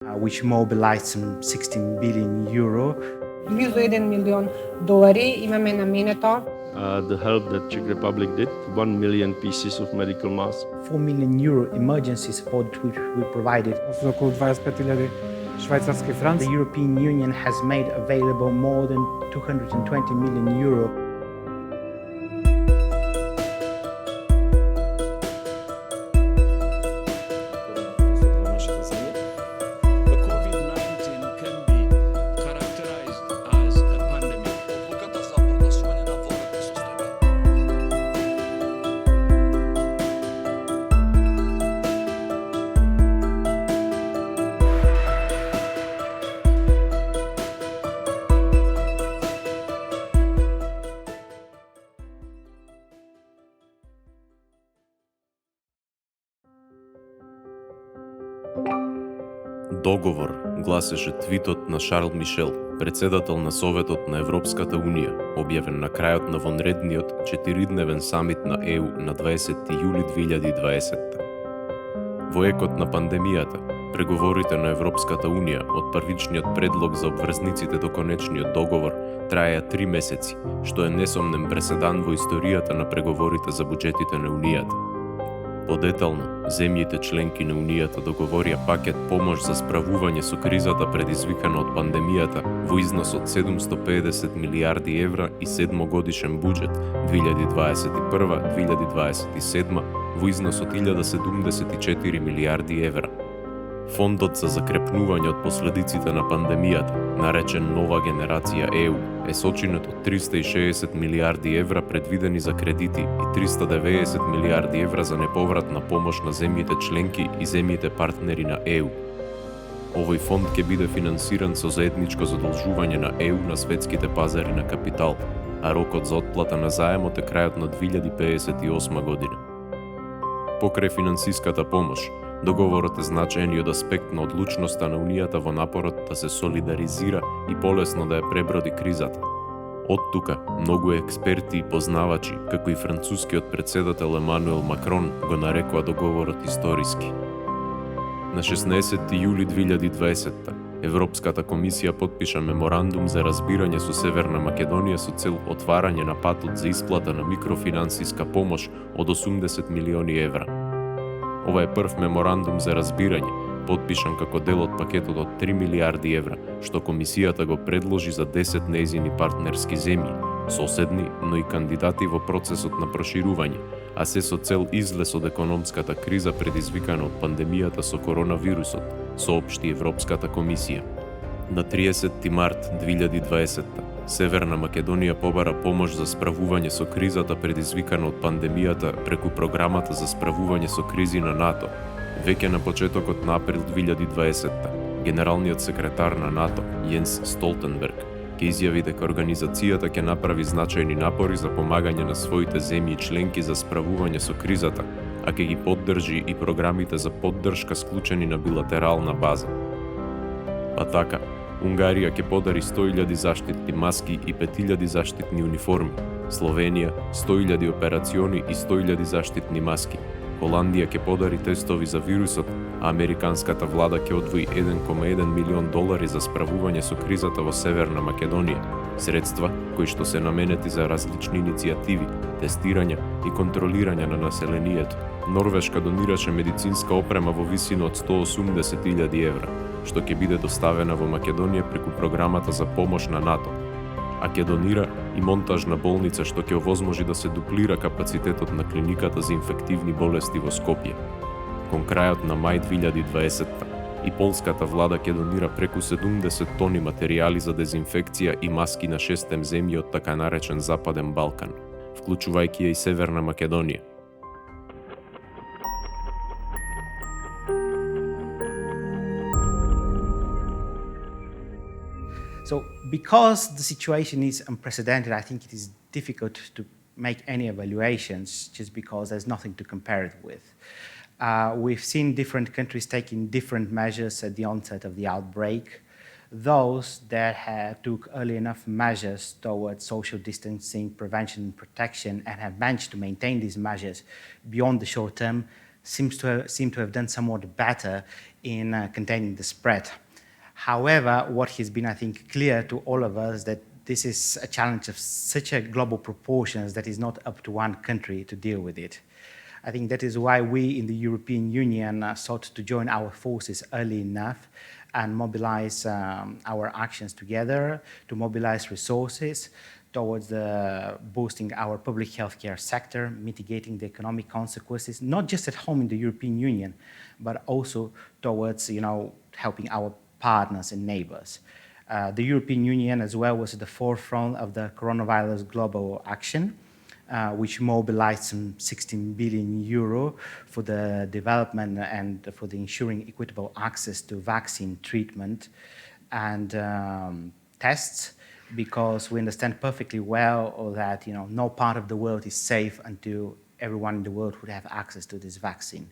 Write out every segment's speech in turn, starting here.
which mobilized some 16 billion euro. Blizu 1 милион долари имаме наменето. The help that Czech Republic did, 1 million pieces of medical masks. 4 million euro emergency support which we provided. За около 25.000 швейцарски франци. The European Union has made available more than 220 million euro. Договор гласеше твитот на Шарл Мишел, председател на Советот на Европската Унија, објавен на крајот на вонредниот 4-дневен самит на ЕУ на 20 јули 2020. Во екот на пандемијата, преговорите на Европската Унија од првичниот предлог за обврзниците до конечниот договор траеа 3 месеци, што е несомнен преседан во историјата на преговорите за буџетите на Унијата. Подетално, земјите членки на Унијата договорија пакет помош за справување со кризата предизвикана од пандемијата во износ од 750 милиарди евра и 7-годишен буџет 2021-2027 во износ од 1074 милиарди евра. Фондот за закрепнување од последиците на пандемијата, наречен Нова генерација ЕУ, е сочинет од 360 милиарди евра предвидени за кредити и 390 милиарди евра за неповратна помош на земјите членки и земјите партнери на ЕУ. Овој фонд ќе биде финансиран со заедничко задолжување на ЕУ на светските пазари на капитал, а рокот за отплата на заемот е крајот на 2058 година. Покрај финансиската помош, договорот е значајниот аспект на одлучноста на Унијата во напорот да се солидаризира и полесно да ја преброди кризата. Од тука, многу експерти и познавачи, како и францускиот председател Емануел Макрон, го нарекоа договорот историски. На 16 јули 2020 Европската комисија потпиша меморандум за разбирање со Северна Македонија со цел отварање на патот за исплата на микрофинансиска помош од 80 милиони евра. Ова е прв меморандум за разбирање, потпишан како дел од пакетот од 3 милиарди евра, што комисијата го предложи за 10 нејзини партнерски земји, соседни, но и кандидати во процесот на проширување, а се со цел излез од економската криза предизвикана од пандемијата со коронавирусот, соопшти Европската комисија. На 30 март 2020 Северна Македонија побара помош за справување со кризата предизвикана од пандемијата преку програмата за справување со кризи на НАТО. Веќе на почетокот на април 2020 генералниот секретар на НАТО, Јенс Столтенберг, ќе изјави дека организацијата ќе направи значајни напори за помагање на своите земји членки за справување со кризата, а ќе ги поддржи и програмите за поддршка склучени на билатерална база. Па така, Унгарија ќе подари 100.000 заштитни маски и 5.000 заштитни униформи, Словенија 100.000 операциони и 100.000 заштитни маски, Холандија ќе подари тестови за вирусот, а американската влада ќе одвои 1,1 милион долари за справување со кризата во Северна Македонија, средства кои што се наменети за различни иницијативи, тестирање и контролирање на населението. Норвешка донираше медицинска опрема во висина од 180.000 евра, што ќе биде доставена во Македонија преку програмата за помош на НАТО, а ќе донира и монтажна болница што ќе овозможи да се дуплира капацитетот на клиниката за инфективни болести во Скопје. Кон крајот на мај 2020 и полската влада ќе донира преку 70 тони материјали за дезинфекција и маски на 6 земји од така наречен Западен Балкан, вклучувајќи ја и Северна Македонија. So because the situation is unprecedented, I think it is difficult to make any evaluations just because there's nothing to compare it with. We've seen different countries taking different measures at the onset of the outbreak. Those that took early enough measures towards social distancing, prevention and protection and have managed to maintain these measures beyond the short term seem to have done somewhat better in containing the spread. However, what has been, I think, clear to all of us that this is a challenge of such a global proportions that is not up to one country to deal with it. I think that is why we in the European Union sought to join our forces early enough and mobilize our actions together, to mobilize resources towards boosting our public healthcare sector, mitigating the economic consequences, not just at home in the European Union, but also towards helping our partners and neighbors. The European Union as well was at the forefront of the coronavirus global action, which mobilized some 16 billion euro for the development and for the ensuring equitable access to vaccine treatment and tests, because we understand perfectly well that no part of the world is safe until everyone in the world would have access to this vaccine.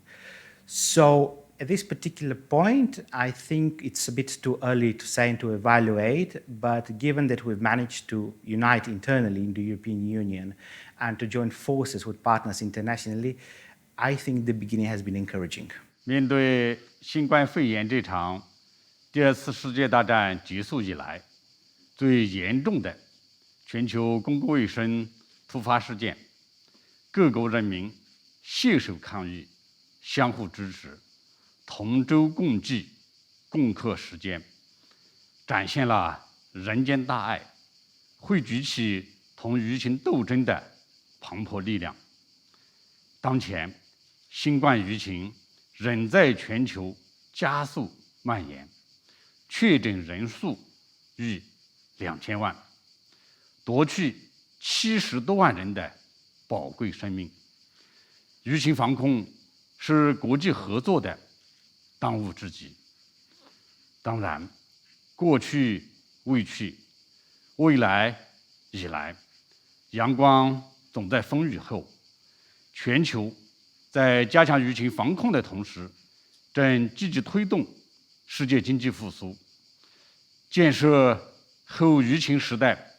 So at this particular point, I think it's a bit too early to say and to evaluate, but given that we've managed to unite internally in the European Union and to join forces with partners internationally, I think the beginning has been encouraging. 面对新冠肺炎这场第二次世界大战结束以来最严重的全球公共卫生突发事件，各国人民携手抗疫，相互支持，同舟共济，共克时艰，展现了人间大爱，汇聚起同疫情斗争的磅礴力量。当前，新冠疫情仍在全球加速蔓延，确诊人数逾2000万，夺去70多万人的宝贵生命。疫情防控是国际合作的当务之急。当然，过去未去，未来已来，阳光总在风雨后。全球在加强疫情防控的同时，正积极推动世界经济复苏，建设后疫情时代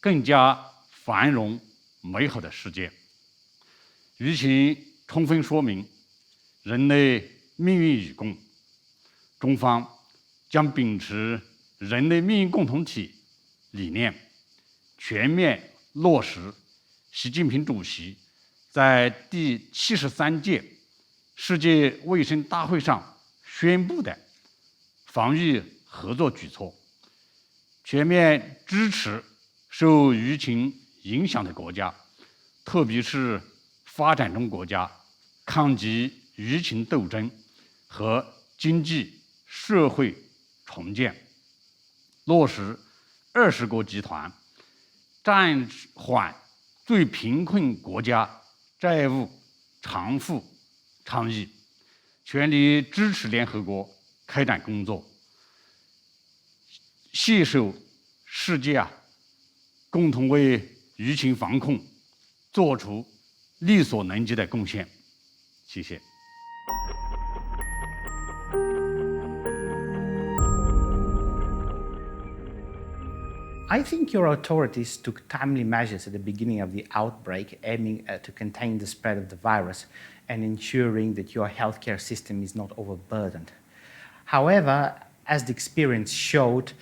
更加繁荣美好的世界。疫情充分说明人类命运与共，中方将秉持人类命运共同体理念，全面落实习近平主席在第73届世界卫生大会上宣布的防疫合作举措，全面支持受疫情影响的国家，特别是发展中国家抗击疫情斗争和经济社会重建，落实20国集团暂缓最贫困国家债务偿付倡议，全力支持联合国开展工作，携手世界共同为疫情防控做出力所能及的贡献。谢谢。I think your authorities took timely measures at the beginning of the outbreak, aiming to contain the spread of the virus and ensuring that your healthcare system is not overburdened. However, as the experience showed,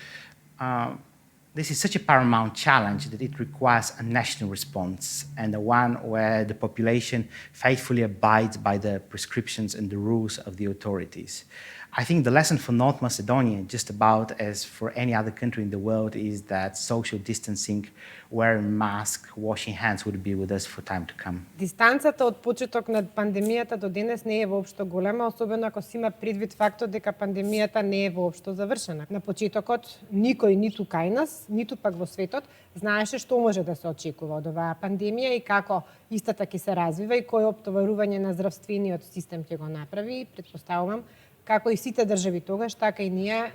this is such a paramount challenge that it requires a national response, and the one where the population faithfully abides by the prescriptions and the rules of the authorities. I think the lesson for North Macedonia, just about as for any other country in the world, is that social distancing, wearing masks, washing hands would be with us for time to come. Дистанцата од почеток на пандемијата до денес не е воопшто голема, особено ако се има предвид фактот дека пандемијата не е воопшто завршена. На почетокот никој ниту кај нас, ниту пак во светот знаеше што може да се очекува од оваа пандемија и како истата ќе се развива и кој оптоварување на здравствениот систем ќе го направи. Претпоставувам како и сите држави тогаш, така и ние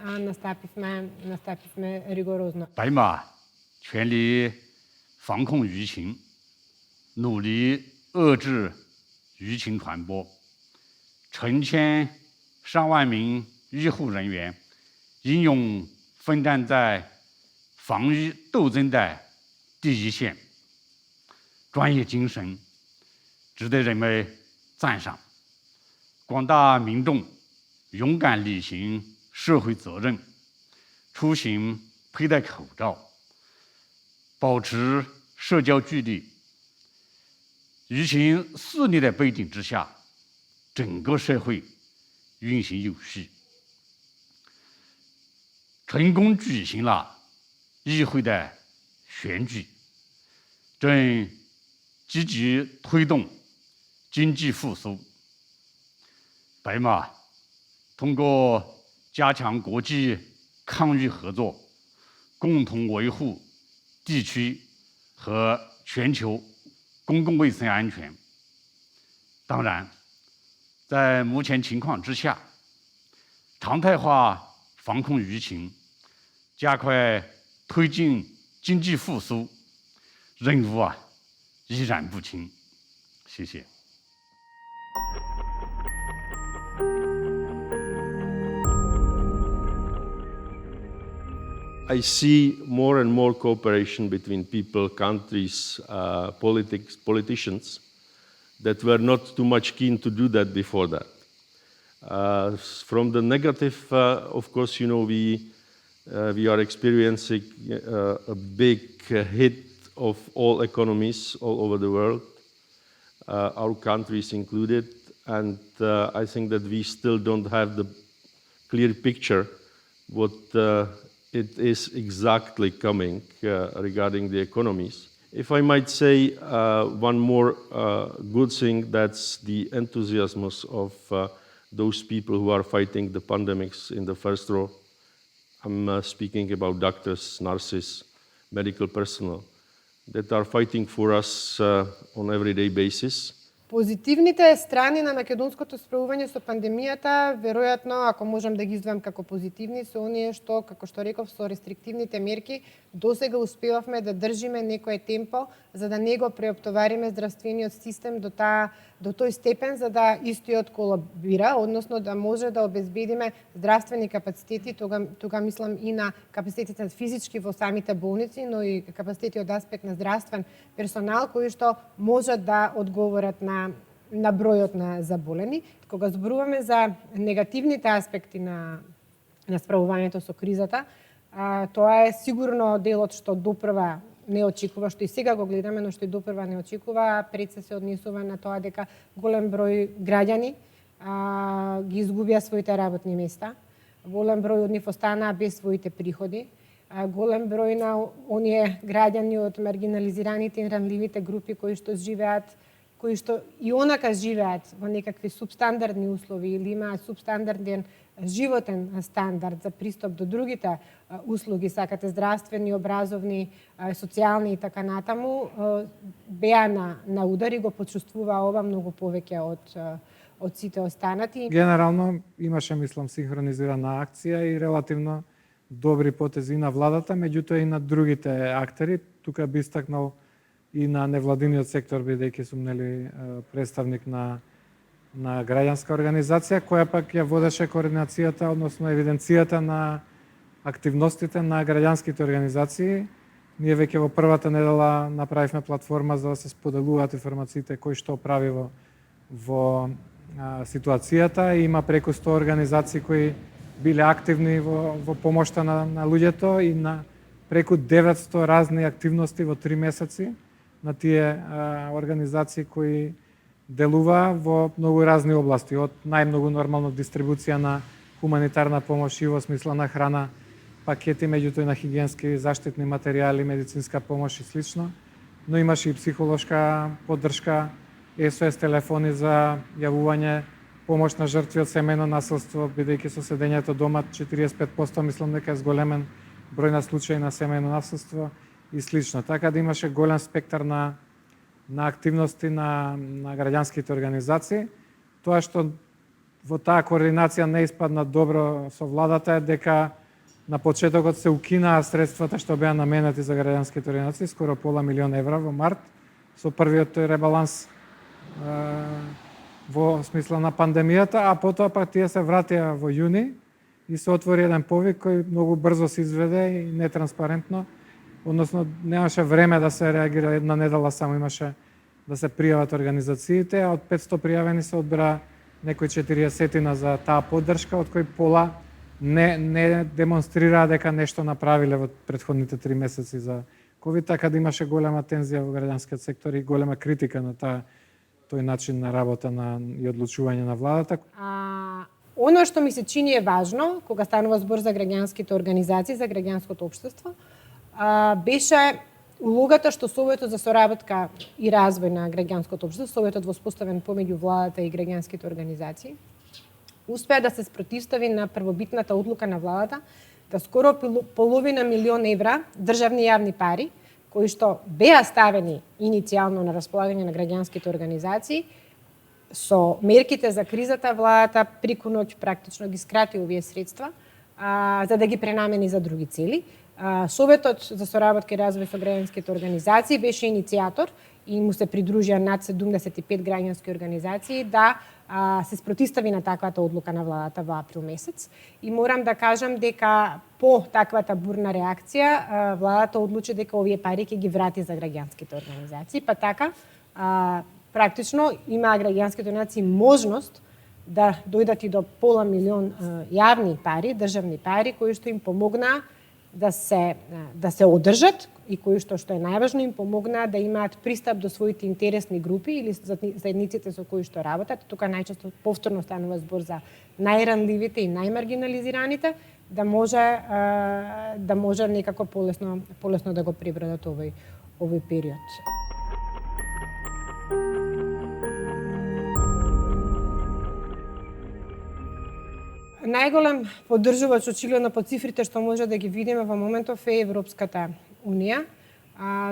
настапивме ригорозно. 白马全力防控疫情，努力遏制疫情传播，成千上万名医护人员英勇奋战在防疫斗争的第一线，专业精神值得人们赞赏。广大民众勇敢履行社会责任，出行佩戴口罩，保持社交距离。疫情肆虐的背景之下，整个社会运行有序，成功举行了议会的选举，正积极推动经济复苏。白马通过加强国际抗疫合作，共同维护地区和全球公共卫生安全。当然，在目前情况之下，常态化防控疫情，加快推进经济复苏，任务依然不轻。谢谢。I see more and more cooperation between people, countries, politicians that were not too much keen to do that before that. From the negative, of course, we are experiencing a big hit of all economies all over the world, our countries included, and I think that we still don't have the clear picture what it is exactly coming regarding the economies. If I might say one more good thing, that's the enthusiasm of those people who are fighting the pandemics in the first row. I'm speaking about doctors, nurses, medical personnel that are fighting for us on everyday basis. Позитивните страни на македонското справување со пандемијата, веројатно, ако можам да ги издвојам како позитивни, се оние што, како што реков, со рестриктивните мерки, досега успевавме да држиме некое темпо, за да не го преоптовариме здравствениот систем до тој степен, за да истиот колабира, односно да може да обезбедиме здравствени капацитети, тога мислам и на капацитетите физички во самите болници, но и капацитети од аспект на здравствен персонал, кои што можат да одговорат на бројот на заболени. Кога зборуваме за негативните аспекти на справувањето со кризата, тоа е сигурно делот што допрва не очекува, што и сега го гледаме, но што и допрва не очекува, пред се однесува на тоа дека голем број граѓани ги изгубија своите работни места, голем број од нив останаа без своите приходи, голем број на оние граѓани од маргинализираните и ранливите групи кои што и онака живеат во некакви субстандардни услови или имаат субстандарден животен стандард за пристап до другите услуги, сакате здравствени, образовни, социјални и така натаму, беа на удар и го почувствува ова многу повеќе од сите останати. Генерално имаше, мислам, синхронизирана акција и релативно добри потези на владата, меѓутоа и на другите актери. Тука би истакнал и на невладиниот сектор, бидејќи сум представник на граѓанска организација, која пак ја водеше координацијата, односно евиденцијата на активностите на граѓанските организации. Ние веќе во првата недела направивме платформа за да се споделуваат информациите кои што прави во ситуацијата. Има преку 100 организации кои биле активни во помошта на луѓето и на преку 900 разни активности во 3 месеци на тие организации кои делува во многу разни области, од најмногу нормално дистрибуција на хуманитарна помош и во смисла на храна, пакети, меѓутоа на хигиенски заштитни материјали, медицинска помош и слично, но имаше и психолошка поддршка, SOS телефони за јавување помош на жртви од семејно насилство, бидејќи со седењето дома 45% мислам дека е зголемен број на случаи на семејно насилство и слично. Така да имаше голем спектар на активности на граѓанските организации. Тоа што во таа координација не испадна добро со владата е дека на почетокот се укинаа средствата што беа наменети за граѓанските организации, скоро пола милион евра во март, со првиот ребаланс во смисла на пандемијата, а потоа пак тие се вратија во јуни и се отвори еден повик кој многу брзо се изведе и нетранспарентно. Односно, немаше време да се реагира, една недела само имаше да се пријават организациите, а од 500 пријавени се одбра некои 40 за таа поддршка, од кои пола не демонстрираа дека нешто направиле во претходните 3 месеци за ковид, така да имаше голема тензија во граѓанскиот сектор и голема критика на тој начин на работа и одлучување на владата. Оно што ми се чини е важно, кога станува збор за граѓанските организации, за граѓанското општество, беше улогата што Советот за соработка и развој на граѓанското општество, Советот воспоставен помеѓу владата и граѓанските организации, успеа да се спротивстави на првобитната одлука на владата да скоро половина милион евра државни јавни пари, кои што беа ставени иницијално на располагање на граѓанските организации, со мерките за кризата, владата прику ноќ практично ги скрати овие средства, за да ги пренамени за други цели. Советот за соработка и развој со граѓанските организации беше иницијатор и му се придружија над 75 граѓански организации да се спротивстави на таквата одлука на владата во април месец. И морам да кажам дека по таквата бурна реакција, владата одлучи дека овие пари ќе ги врати за граѓанските организации, па така практично имаа граѓанските организации можност да дојдат и до пола милион јавни пари, државни пари, кои што им помогнаа да се одржат и кои што е најважно им помогнаа да имаат пристап до своите интересни групи или заедниците со кои што работат. Тука најчесто повторно станува збор за најранливите и најмаргинализираните, да може некако полесно да го пребродат овој период. Најголем поддржувач очигледно по цифрите што може да ги видиме во моментов е Европската Унија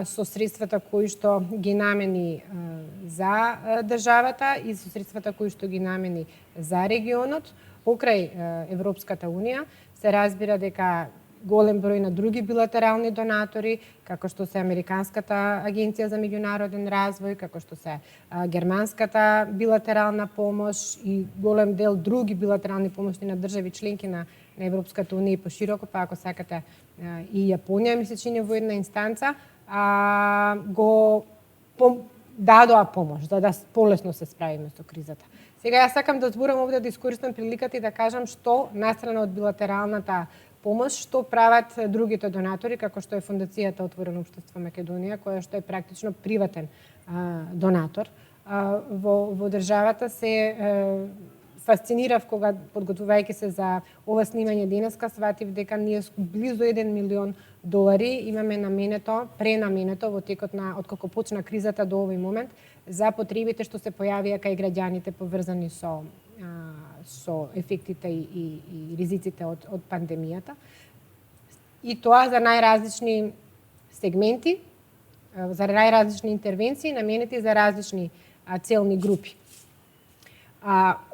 со средствата кои што ги намени за државата и со средствата кои што ги намени за регионот. Покрај Европската Унија се разбира дека голем број на други билатерални донатори, како што се Американската агенција за меѓународен развој, како што се германската билатерална помош и голем дел други билатерални помоши на држави членки на Европската Унија и пошироко, па ако сакате и Јапонија ми се чини во една инстанца, го дадоа помош за да полесно се справиме со кризата. Сега јас сакам да зборам овде, да искористам приликата и да кажам што настрана од билатералната помош, што прават другите донатори, како што е Фондацијата Отворено општество Македонија, која што е практично приватен донатор. Во државата се фасцинирав кога, подготвувајќи се за ова снимање денеска, сватив дека ние близу 1 милион долари имаме пренаменето во текот на откако почна кризата до овој момент за потребите што се појавија кај граѓаните поврзани со ефектите и ризиците од пандемијата. И тоа за најразлични сегменти, за најразлични интервенции, наменети за различни целни групи.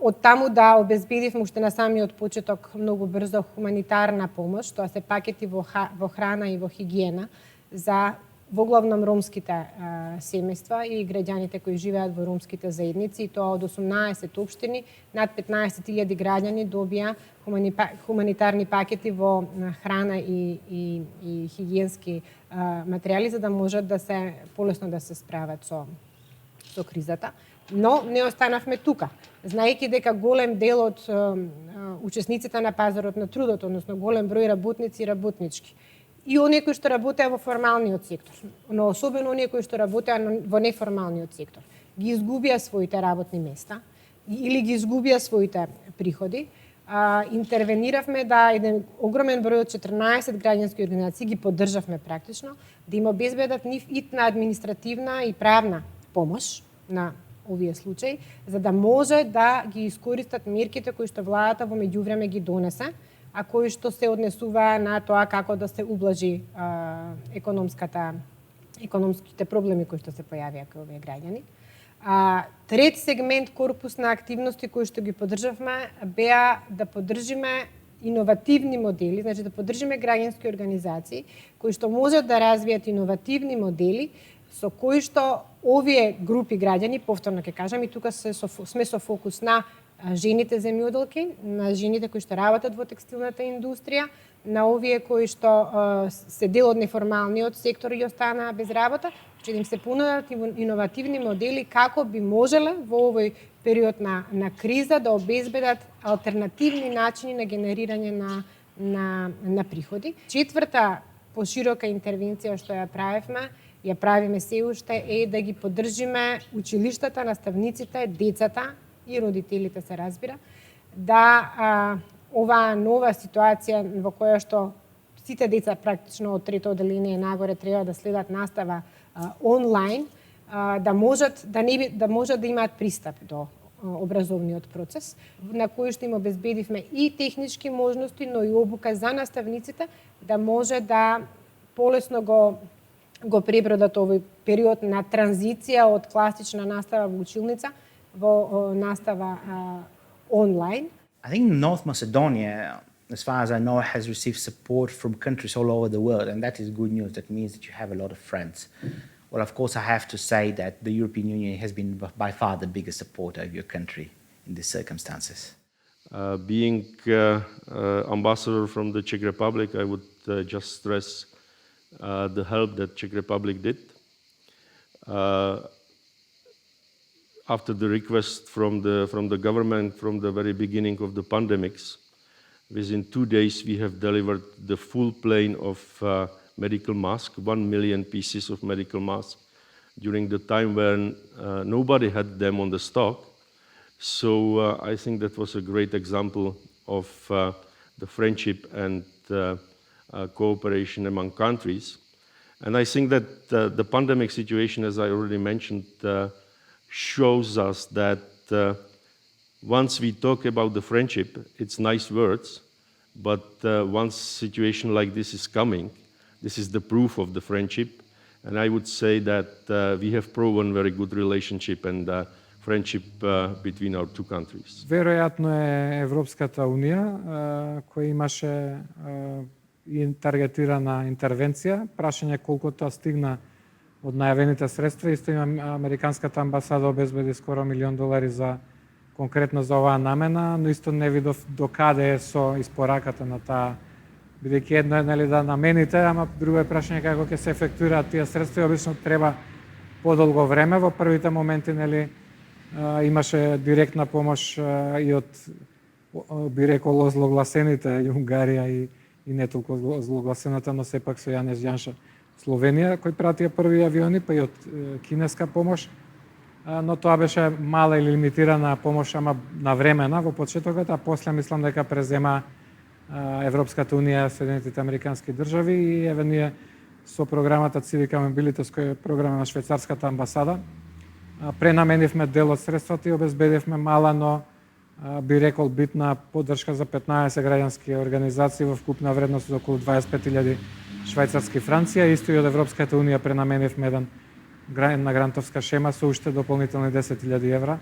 Од таму да обезбедивме уште на самиот почеток многу брзо хуманитарна помош, тоа се пакети во храна и во хигиена за во главном ромските семејства и граѓаните кои живеат во ромските заедници, и тоа од 18 општини, над 15.000 граѓани добија хуманитарни пакети во храна и хигиенски материјали за да можат да се полесно да се справат со кризата. Но не останавме тука, знаејќи дека голем дел од учесниците на пазарот на трудот, односно голем број работници и работнички, и оние кои што работеа во формалниот сектор, но особено оние кои што работеа во неформалниот сектор, ги изгубија своите работни места или ги изгубија своите приходи, интервениравме да еден огромен број од 14 граѓански организации ги поддржавме практично, да им обезбедат нив итна административна и правна помош на овие случаи, за да може да ги искористат мерките кои што владата во меѓувреме ги донесе, а кои што се однесуваа на тоа како да се ублажи економските проблеми кои што се појавија кај овие граѓани. Трет сегмент корпус на активности кои што ги поддржавме беа да поддржиме иновативни модели, значи да поддржиме граѓански организации кои што можат да развијат иновативни модели со кои што овие групи граѓани, повторно ќе кажам, и тука сме со фокус на жените земјоделки, на жените кои што работат во текстилната индустрија, на овие кои што се дел од неформалниот сектор и останаа без работа, че им се понудат иновативни модели како би можеле во овој период на криза да обезбедат алтернативни начини на генерирање на приходи. Четврта поширока интервенција што ја правиме се уште е да ги поддржиме училиштата, наставниците, децата и родителите се разбира, да оваа нова ситуација во која што сите деца практично од трето одделение нагоре треба да следат настава онлайн, да можат да имаат пристап до образовниот процес, на кој што им обезбедивме и технички можности, но и обука за наставниците, да може да полесно го пребродат овој период на транзиција од класична настава во училница во настава онлайн. I think North Macedonia, as far as I know, has received support from countries all over the world, and that is good news. That means that you have a lot of friends. Well, of course, I have to say that the European Union has been by far the biggest supporter of your country in these circumstances. Being ambassador from the Czech Republic, I would just stress the help that Czech Republic did. After the request from the government from the very beginning of the pandemics, within 2 days we have delivered the full plane of medical masks, 1 million pieces of medical masks, during the time when nobody had them on the stock. So I think that was a great example of the friendship and cooperation among countries. And I think that the pandemic situation, as I already mentioned, shows us that once we talk about the friendship, it's nice words, but once situation like this is coming, this is the proof of the friendship. And I would say that we have proven very good relationship and friendship between our two countries. Веројатно е Европската унија која имаше таргетирана интервенција, прашање колку тоа стигна од најавените средства. Исто има Американската амбасада обезбеди скоро $1 милион за конкретно за оваа намена, но исто не видов до каде е со испораката на таа, бидејќи едно е нели да намените, ама друго е прашање како ќе се ефектуираат тие средства. Обично треба подолго време. Во првите моменти нели имаше директна помош и од би рекол озлогласените и Унгарија и не толку злогласената, но сепак со Јанез Јанша Словенија, кој пратија први авиони, па и од кинеска помош, но тоа беше мала или лимитирана помош, ама навремена во почетокот, а после мислам дека презема Европската унија, Соединетите американски држави и еве ние со програмата Civica Mobilitas, која е програма на швајцарската амбасада, пренаменивме дел од средствата и обезбедивме мала, но би рекол битна поддршка за 15 граѓански организации во вкупна вредност од околу 25.000 швајцарски франци. Исто и од Европската унија пренаменивме една грантовска шема со уште дополнителни 10.000 евра.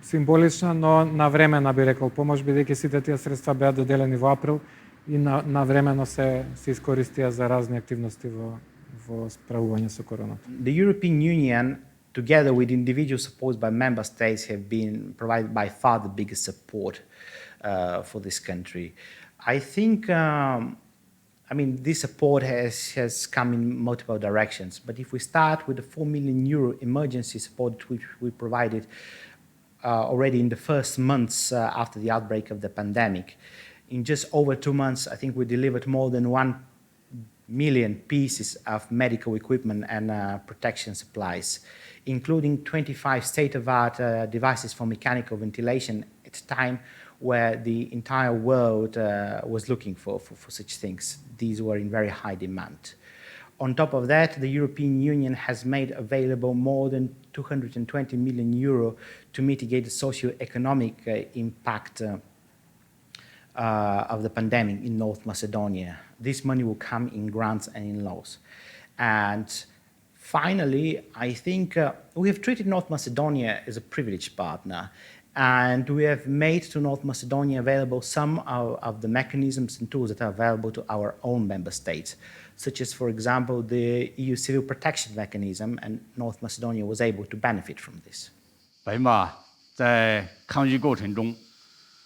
Символична, но навремена би рекол помош, бидејќи сите тие средства беа доделени во април и навремено се искористија за разни активности во справување со короната. The European Union, together with individual supports by member states, have been provided by far the biggest support for this country. I think, this support has come in multiple directions. But if we start with the €4 million emergency support which we provided already in the first months after the outbreak of the pandemic, in just over 2 months, I think we delivered more than 1 million pieces of medical equipment and protection supplies, including 25 state-of-art devices for mechanical ventilation at a time where the entire world was looking for such things. These were in very high demand. On top of that, the European Union has made available more than €220 million to mitigate the socio-economic impact of the pandemic in North Macedonia. This money will come in grants and in loans. And finally, I think we have treated North Macedonia as a privileged partner, and we have made to North Macedonia available some of the mechanisms and tools that are available to our own member states, such as, for example, the EU Civil Protection Mechanism, and North Macedonia was able to benefit from this. 白马在抗疫过程中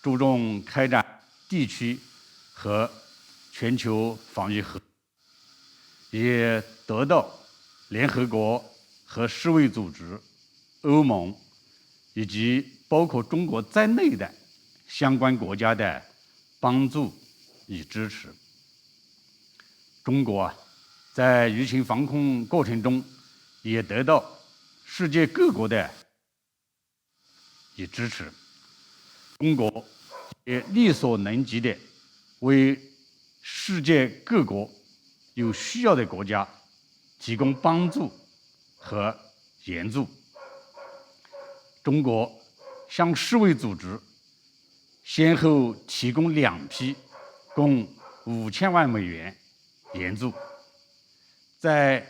注重开展地区和全球防疫合作，也得到联合国和世卫组织、欧盟以及包括中国在内的相关国家的帮助与支持。中国在疫情防控过程中也得到世界各国的支持，中国也力所能及的为世界各国有需要的国家提供帮助和援助。中国向世卫组织先后提供2批共5000万美元援助，在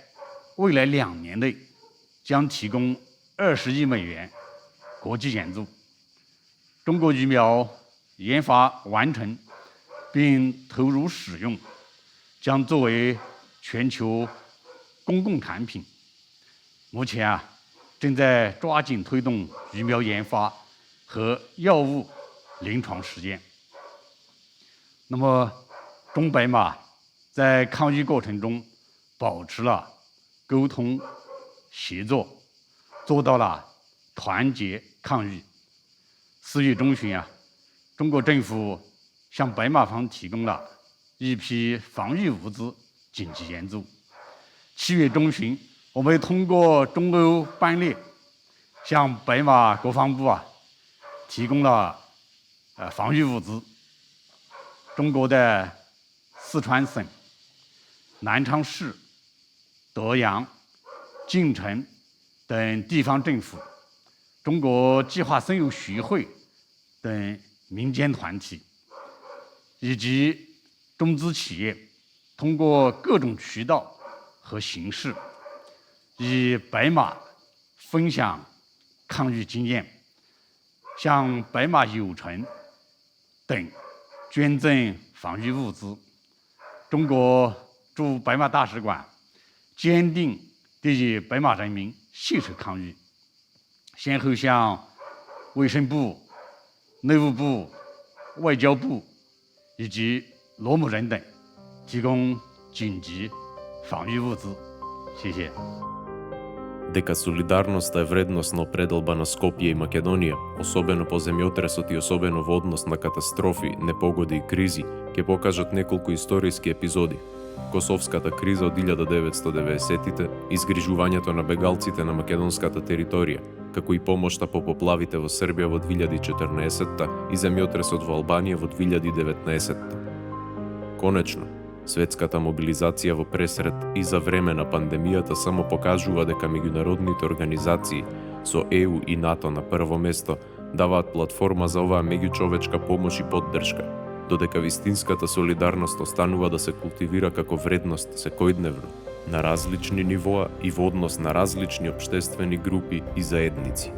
未来2年内将提供20亿美元国际援助。中国疫苗研发完成并投入使用，将作为全球公共产品。目前正在抓紧推动疫苗研发和药物临床实验。那么，中白马在抗疫过程中保持了沟通协作，做到了团结抗疫。4月中旬中国政府向白马方提供了一批防疫物资紧急援助。7月中旬，我们通过中欧班列向白马国防部提供了防疫物资。中国的四川省、南昌市、德阳、晋城等地方政府，中国计划生育学会等民间团体，以及中资企业，通过各种渠道和形式，与白马分享抗疫经验，向白马有城等捐赠防疫物资。中国驻白马大使馆坚定地与白马人民携手抗疫，先后向卫生部、内务部、外交部以及罗姆人等提供紧急防疫物资。谢谢。Дека солидарноста е вредностна определба на Скопје и Македонија, особено по земјотресот и особено во однос на катастрофи, непогоди и кризи, ќе покажат неколку историски епизоди. Косовската криза од 1990-тите, изгрижувањето на бегалците на македонската територија, како и помошта по поплавите во Србија во 2014-та и земјотресот во Албанија во 2019-та. Конечно, светската мобилизација во пресред и за време на пандемијата само покажува дека меѓународните организации со ЕУ и НАТО на прво место даваат платформа за оваа меѓучовечка помош и поддршка, додека вистинската солидарност останува да се култивира како вредност секојдневно, на различни нивоа и во однос на различни општествени групи и заедници.